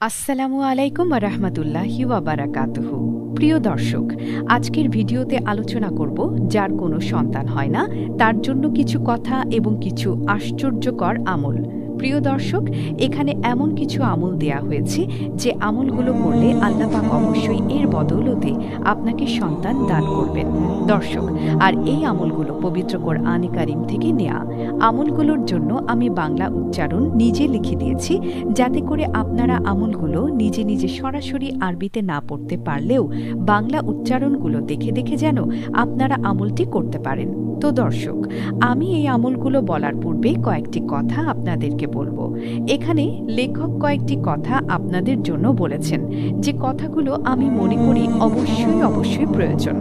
আসসালামু আলাইকুম ওয়া রাহমাতুল্লাহি ওয়া বারাকাতুহু। প্রিয় দর্শক, আজকের ভিডিওতে আলোচনা করব যার কোনো সন্তান হয় না তার জন্য কিছু কথা এবং কিছু আশ্চর্যকর আমল। প্রিয় দর্শক, এখানে এমন কিছু আমল দেয়া হয়েছে যে আমলগুলো করলে আল্লাহ পাক অবশ্যই এর বদৌলতে আপনাকে সন্তান দান করবেন। দর্শক, আর এই আমলগুলো পবিত্র কোরআনে কারিম থেকে নেয়া। আমলগুলোর জন্য আমি বাংলা উচ্চারণ নিজে লিখে দিয়েছি, যাতে করে আপনারা আমলগুলো নিজে নিজে সরাসরি আরবিতে না পড়তে পারলেও বাংলা উচ্চারণগুলো দেখে দেখে যেন আপনারা আমলটি করতে পারেন। তো দর্শক, আমি এই আমলগুলো বলার পূর্বে কয়েকটি কথা আপনাদেরকে বলবো। এখানে লেখক কয়েকটি কথা আপনাদের জন্য বলেছেন, যে কথাগুলো আমি মনে করি অবশ্যই প্রয়োজন,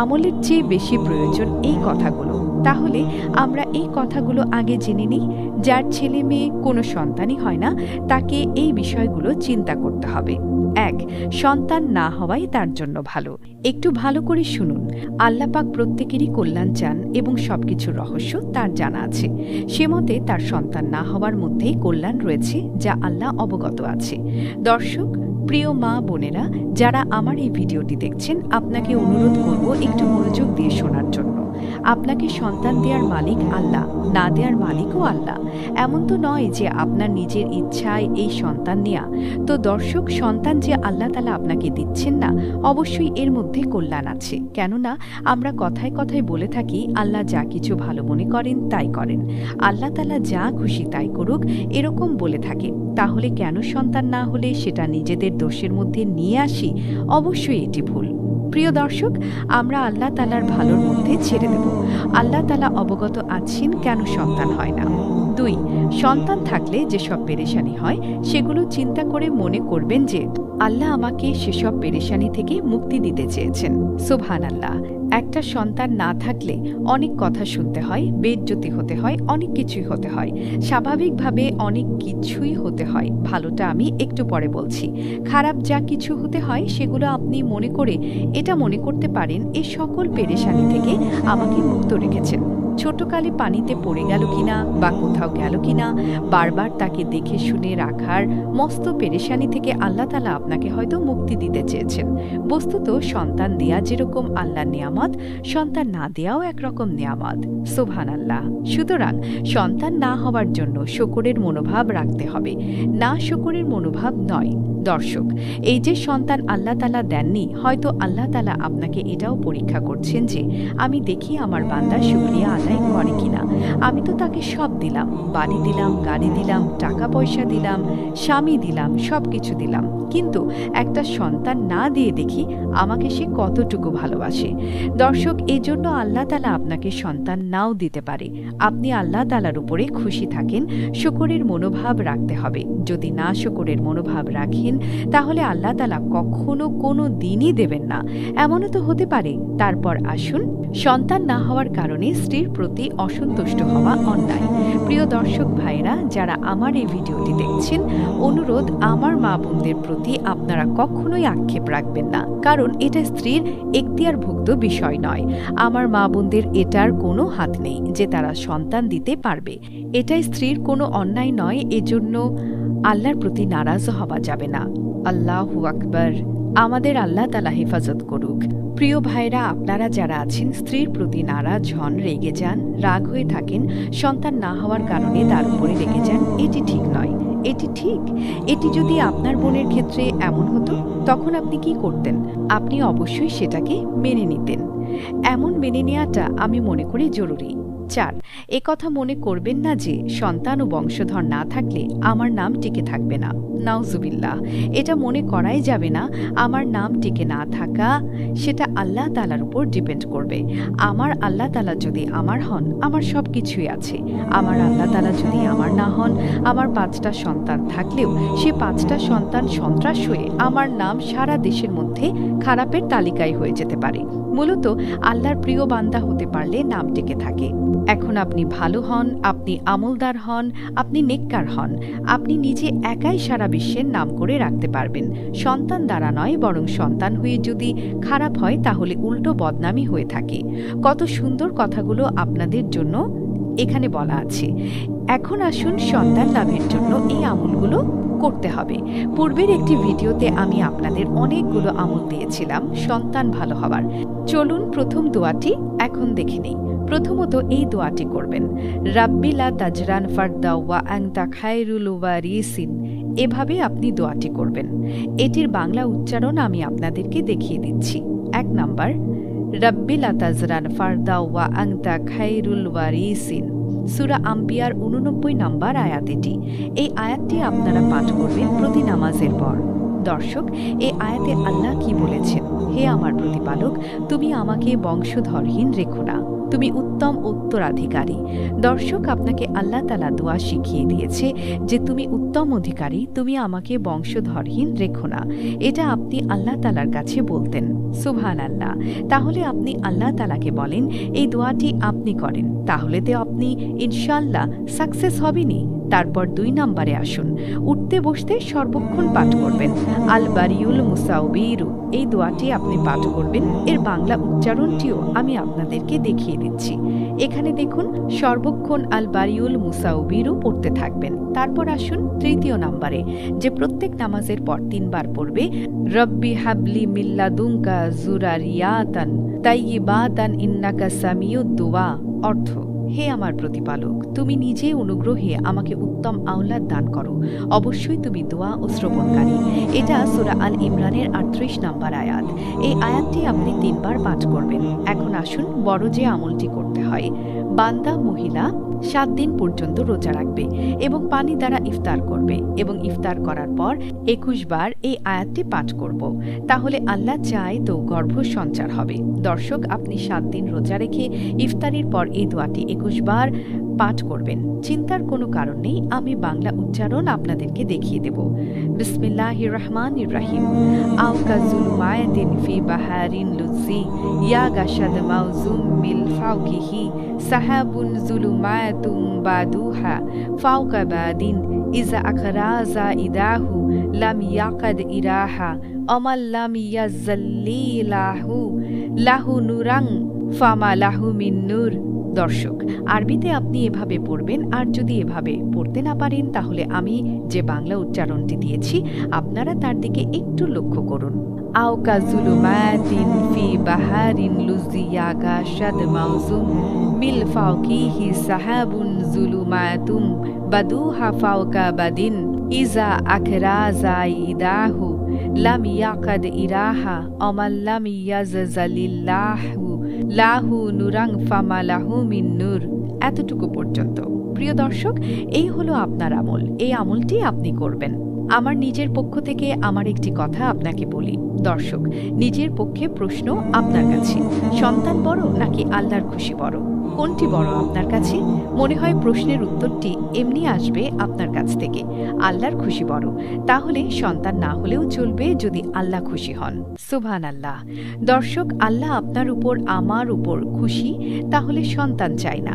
আমলের চেয়ে বেশি প্রয়োজন এই কথাগুলো। তাহলে আমরা এই কথাগুলো আগে জেনে নিই। যার ছেলে মেয়ে কোনো সন্তানই হয় না, তাকে এই বিষয়গুলো চিন্তা করতে হবে। ১. সন্তান না হওয়াই তার জন্য ভালো। একটু ভালো করে শুনুন। আল্লাহ পাক প্রত্যেকেরই কল্যাণ চান এবং সবকিছুর রহস্য তার জানা আছে। সে মতে তার সন্তান না হওয়ার মধ্যেই কল্যাণ রয়েছে, যা আল্লাহ অবগত আছে। দর্শক, প্রিয় মা বোনেরা, যারা আমার এই ভিডিওটি দেখছেন, আপনাকে অনুরোধ করব একটু মনোযোগ দিয়ে শোনার জন্য। আপনাকে সন্তান দেওয়ার মালিক আল্লাহ, না দেওয়ার মালিকও আল্লাহ। এমন তো নয় যে আপনার নিজের ইচ্ছায় এই সন্তান নেয়া। তো দর্শক, সন্তান যে আল্লাহ তাআলা আপনাকে দিচ্ছেন না, অবশ্যই এর মধ্যে কল্যাণ আছে। কেননা আমরা কথায় কথায় বলে থাকি, আল্লাহ যা কিছু ভালো মনে করেন তাই করেন, আল্লাহ তাআলা যা খুশি তাই করুক, এরকম বলে থাকে। তাহলে কেন সন্তান না হলে সেটা নিজেদের দোষের মধ্যে নিয়ে আসি? অবশ্যই এটি ভুল। প্রিয় দর্শক, আমরা আল্লাহ তাআলার ভালোর মধ্যে ছেড়ে দেব। আল্লাহ তাআলা অবগত আছেন কেন সন্তান হয় না। ২. সন্তান থাকলে যেসব পেরেশানি হয়, সেগুলো চিন্তা করে মনে করবেন যে আল্লাহ আমাকে সেসব পেরেশানি থেকে মুক্তি দিতে চেয়েছেন। সুবহানাল্লাহ। একটা সন্তান না থাকলে অনেক কথা শুনতে হয়, বেইজ্জতি হতে হয়, অনেক কিছুই হতে হয়। স্বাভাবিকভাবে অনেক কিছুই হতে হয়। ভালোটা আমি একটু পরে বলছি। খারাপ যা কিছু হতে হয়, সেগুলো আপনি মনে করে এটা মনে করতে পারেন, এই সকল পেরেশানি থেকে আমাকে মুক্ত রেখেছেন। ছোটকালে পানিতে পড়ে গেল কিনা বা কোথাও গেল কিনা, বারবার তাকে দেখে শুনে রাখার মস্ত পেরেশানি থেকে আল্লাহ তাআলা আপনাকে হয়তো মুক্তি দিতে চেয়েছেন। বস্তুত সন্তান দেয়া যেরকম আল্লাহর নিয়ামত, সন্তান না দেয়াও একরকম নিয়ামত। সুবহানাল্লাহ। সুতরাং সন্তান না হওয়ার জন্য শুকরের মনোভাব রাখতে হবে, না শুকরের মনোভাব নয়। দর্শক, এই যে সন্তান আল্লাহ তাআলা দেননি, হয়তো আল্লাহ তাআলা আপনাকে এটাও পরীক্ষা করছেন যে আমি দেখি আমার বান্দা শুকরিয়া আদায় করে কিনা। আমি তো তাকে সব দিলাম, বাড়ি দিলাম, গাড়ি দিলাম, টাকা পয়সা দিলাম, স্বামী দিলাম, সব কিছু দিলাম, কিন্তু একটা সন্তান না দিয়ে দেখি আমাকে সে কতটুকু ভালোবাসে। দর্শক, এই জন্য আল্লাহ তাআলা আপনাকে সন্তান নাও দিতে পারে। আপনি আল্লাহ তাআলার উপরে খুশি থাকেন, শুকরের মনোভাব রাখতে হবে। যদি না শুকরের মনোভাব রাখেন, তাহলে আল্লাহ তাআলা কখনো কোনো দিনই দেবেন না। এমনও তো হতে পারে। তারপর আসুন, সন্তান না হওয়ার কারণে স্ত্রীর প্রতি অসন্তুষ্ট হওয়া অন্যায়। প্রিয় দর্শক ভাইরা, যারা আমার এই ভিডিওটি দেখছেন, অনুরোধ, আমার মা বোনদের প্রতি আপনারা কখনোই আক্ষেপ রাখবেন না, কারণ এটা স্ত্রীর এখতিয়ারভুক্ত বিষয় নয়। আমার মা বোনদের এটার কোনো হাত নেই যে তারা সন্তান দিতে পারবে। এটাই স্ত্রীর কোনো অন্যায় নয়, এজন্য আল্লাহর প্রতি নারাজ হওয়া যাবে না। আল্লাহু আকবার। আমাদের আল্লাহ তাআলা হেফাজত করুক। প্রিয় ভাইরা, আপনারা যারা আছেন স্ত্রীর প্রতি নারাজ হন, রেগে যান, রাগ হয়ে থাকেন, সন্তান না হওয়ার কারণে তার উপরে রেগে যান, এটি ঠিক নয়। এটি ঠিক, এটি যদি আপনার বোনের ক্ষেত্রে এমন হতো, তখন আপনি কি করতেন? আপনি অবশ্যই সেটাকে মেনে নিতেন। এমন মেনে নেওয়াটা আমি মনে করি জরুরি। ৪. একথা মনে করবেন না যে সন্তান ও বংশধর না থাকলে আমার নাম টিকে থাকবে না। নাউজুবিল্লাহ। এটা মনে করাই যাবে না। আমার নাম টিকে না থাকা, সেটা আল্লাহ তাআলার উপর ডিপেন্ড করবে। আমার আল্লাহ তাআলা যদি আমার হন, আমার সব কিছুই আছে। আমার আল্লাহ তাআলা যদি আমার না হন, আমার ৫টা সন্তান থাকলেও সে ৫টা সন্তান সন্ত্রাস হয়ে আমার নাম সারা দেশের মধ্যে খারাপের তালিকায় হয়ে যেতে পারে। মূলত আল্লাহর প্রিয় বান্দা হতে পারলে নাম টিকে থাকে। এখন আপনি ভালো হন, আপনি আমলদার হন, আপনি নেককার হন, আপনি নিজে একাই সারা বিশ্বের নাম করে রাখতে পারবেন। সন্তান দ্বারা নয়, বরং সন্তান হয়ে যদি খারাপ হয়, তাহলে উল্টো বদনামি হয়ে থাকে। কত সুন্দর কথাগুলো আপনাদের জন্য এখানে বলা আছে। এখন আসুন সন্তান লাভের জন্য এই আমলগুলো করতে হবে। পূর্বের একটি ভিডিওতে আমি আপনাদের অনেকগুলো আমল দিয়েছিলাম সন্তান ভালো হওয়ার। চলুন প্রথম দোয়াটি এখন দেখে নিই। প্রথমত এই দোয়াটি করবেন, রাব্বি লা তাজরান ফারদা ওয়া আনতা খায়রুল ওয়ারিসিন। এভাবে আপনি দোয়াটি করবেন। এটির বাংলা উচ্চারণ আমি আপনাদেরকে দেখিয়ে দিচ্ছি। 1 নাম্বার, রাব্বি লা তাজরান ফারদা ওয়া আনতা খায়রুল ওয়ারিসিন। সূরা আম্বিয়ার 89 নম্বর আয়াত এটি। এই আয়াতটি আপনারা পাঠ করবেন প্রতি নামাজের পর। দর্শক, এই আয়াতে আল্লাহ কি বলেছেন? হে আমার প্রতিপালক, তুমি আমাকে বংশধরহীন রেখো না, তুমি উত্তম উত্তরাধিকারী। দর্শক, আপনাকে আল্লাহ তাআলা দোয়া শিখিয়ে দিয়েছে যে তুমি উত্তম অধিকারী, তুমি আমাকে বংশধরহীন রেখো না। এটা আপনি আল্লাহ তাআলার কাছে বলতেন। সুবহানাল্লাহ। তাহলে আপনি আল্লাহ তাআলাকে বলেন, এই দোয়াটি আপনি করেন, তাহলে তো আপনি ইনশাআল্লাহ সাকসেস হবেনই। তারপর 2 নম্বরে আসুন। উঠতে বসতে সর্বক্ষণ পাঠ করবেন আল বারিউল মুসাউবিরু। এই দোয়াটি আপনি পাঠ করবেন। এর বাংলা উচ্চারণটিও আমি আপনাদেরকে দেখিয়ে দিচ্ছি। এখানে দেখুন, সর্বক্ষণ আল বারিউল মুসাউবিরু পড়তে থাকবেন। তারপর আসুন 3য় নম্বরে, যে প্রত্যেক নামাজের পর 3 বার পড়বে, রব্বি হাবলি মিল্লাদুনকা যুরারিয়াতান তাইয়্যিবাতান ইন্নাকা সামিউদ দুআ। অর্থ, হে আমার প্রতিপালক, তুমি নিজে অনুগ্রহে আমাকে উত্তম আওলাদ দান করো, অবশ্যই তুমি দোয়া ও শ্রবণকারী। এটা সূরা আল ইমরানের 38 নম্বর আয়াত। এই আয়াতটি আপনি 3 বার পাঠ করবেন। এখন আসুন বড় যে আমলটি করতে হয়। বান্দা মহিলা 7 দিন পর্যন্ত রোজা রাখবে এবং পানি দ্বারা ইফতার করবে এবং ইফতার করার পর 21 বার এই আয়াতটি পাঠ করব। তাহলে আল্লাহ চায় তো গর্ভ সঞ্চার হবে। দর্শক, আপনি 7 দিন রোজা রেখে ইফতারির পর এই দোয়াটি 21 বার পাঠ করবেন। চিন্তার কোনো কারণ নেই, আমি বাংলা উচ্চারণ আপনাদেরকে দেখিয়ে দেব। বিসমিল্লাহির রহমানির রহিম। আও কাযুলুমায়াতিন ফি বাহারিন লুজি ইয়াগাশাদ মাউজুম মিল ফাওকিহি সাহাবুন যুলুমাতুম বাদুহা ফাওকা বাদিন ইজা আখরাজা ইদাহু লাম ইয়াকাদ ইরাহা অমাল লাম ইয়াজ্জাল্লিলাহু লাহু নুরাং ফামা লাহু মিন নূর। দর্শক, আরবিতে আপনি এভাবে পড়বেন, আর যদি এভাবে পড়তে না পারেন তাহলে আমি যে বাংলা উচ্চারণটি দিয়েছি আপনারা তার দিকে একটু লক্ষ্য করুন। আও কাযুলুমাতিন ফি বাহারিন লুজিয়াগা শাদ মাউজুম মিল ফাওকিহি সাহাবুন যুলুমাতুম বাদুহা ফাওকা বাদিন ইজা আখরাজা ইদাহু লাম ইয়াকাদ ইরাহা অমাল লাম ইয়াজ্জালিল্লাহু লাহু নুরাং ফামা লাহু মিন নূর। এতটুকু পর্যন্ত। প্রিয় দর্শক, এই হলো আপনার আমল। এই আমলটি আপনি করবেন। আমার নিজের পক্ষ থেকে আমার একটি কথা আপনাকে বলি। দর্শক, নিজের পক্ষে প্রশ্ন আপনার কাছে, সন্তান বড় নাকি আল্লাহর খুশি বড়? কোনটি বড় আপনার কাছে? মনে হয় প্রশ্নের উত্তরটি এমনি আসবে আপনার কাছ থেকে, আল্লাহর খুশি বড়। তাহলে সন্তান না হলেও চলবে যদি আল্লাহ খুশি হন। সুবহানাল্লাহ। দর্শক, আল্লাহ আপনার উপর আমার উপর খুশি, তাহলে সন্তান চাই না।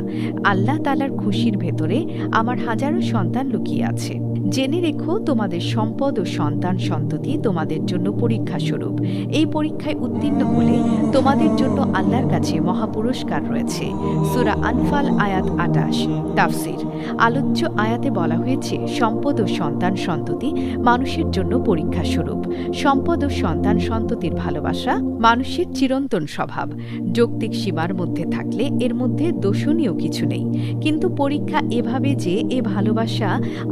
আল্লাহ তাআলার খুশির ভেতরে আমার হাজারো সন্তান লুকিয়ে আছে। জেনে রেখো, তোমাদের সম্পদ ও সন্তান সন্ততি তোমাদের জন্য পরীক্ষা স্বরূপ। এই পরীক্ষায় উত্তীর্ণ হলে তোমাদের জন্য আল্লাহর কাছে মহাপুরস্কার রয়েছে। সূরা আনফাল আয়াত 28। তাফসির। আলোচ্য আয়াতে বলা হয়েছে সম্পদ ও সন্তান সন্ততি মানুষের জন্য পরীক্ষা স্বরূপ। সম্পদ ও সন্তান সন্ততির ভালোবাসা মানুষের চিরন্তন স্বভাব। যৌক্তিক সীমার মধ্যে থাকলে এর মধ্যে দোষণীয় কিছু নেই। কিন্তু পরীক্ষা এভাবে যে এ ভালোবাসা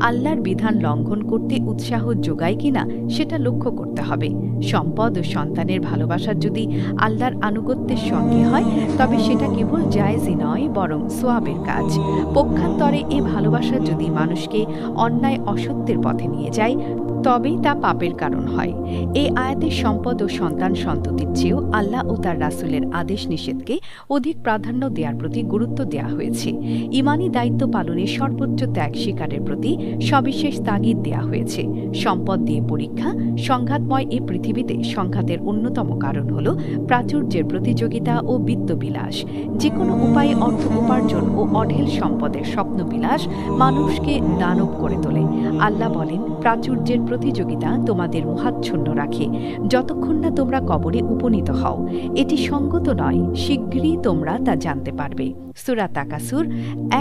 আল্লাহর বিধান লঙ্ঘন করতে উৎসাহ যোগায় কিনা সেটা লক্ষ্য করতে হবে। সম্পদ ও সন্তানের ভালোবাসা যদি আল্লাহর আনুগত্যের সঙ্গে হয় তবে সেটা কেবল জায়েজই নয়, বরং সোয়াবের কাজ। পক্ষান্তরে এ ভালোবাসা যদি মানুষকে অন্যায় অসত্যের পথে নিয়ে যায় তবেই তা পাপের কারণ হয়। এই আয়াতে সম্পদ ও সন্তান সন্ততির চেয়েও আল্লাহ ও তার রাসূলের আদেশ নিষেধকে অধিক প্রাধান্য দেওয়ার প্রতি গুরুত্ব দেওয়া হয়েছে। ঈমানি দায়িত্ব পালনের সর্বোচ্চ ত্যাগ স্বীকারের প্রতি সবিশেষ তাগিদ দেওয়া হয়েছে। সম্পদ দিয়ে পরীক্ষা। সংঘাতময় এই পৃথিবীতে সংঘাতের অন্যতম কারণ হল প্রাচুর্যের প্রতিযোগিতা ও বিত্তবিলাস। যে কোনো উপায়ে অর্থ উপার্জন ও অঢেল সম্পদের স্বপ্নবিলাস মানুষকে দানব করে তোলে। আল্লাহ বলেন, প্রাচুর্যের প্রতিযোগিতা তোমাদের মোহাচ্ছন্ন রাখে, যতক্ষণ না তোমরা কবরে উপনীত হও। এটি সঙ্গত নয়, শিগগিরই তোমরা তা জানতে পারবে। সূরা তাকাসুর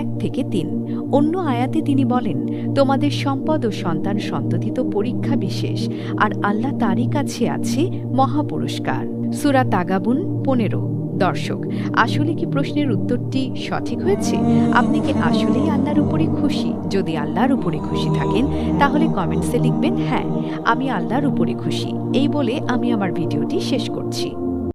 1-3। অন্য আয়াতে তিনি বলেন, তোমাদের সম্পদ ও সন্তান সন্ততি তো পরীক্ষা বিশেষ, আর আল্লাহ তারই কাছে আছে মহাপুরস্কার। সূরা তাগাবুন 15। দর্শক, আসলে কি প্রশ্নের উত্তরটি সঠিক হয়েছে? আপনি কি আসলেই আল্লাহর উপরে খুশি? যদি আল্লাহর উপরে খুশি থাকেন তাহলে কমেন্টসে লিখবেন, হ্যাঁ আমি আল্লাহর উপরে খুশি। এই বলে আমি আমার ভিডিওটি শেষ করছি।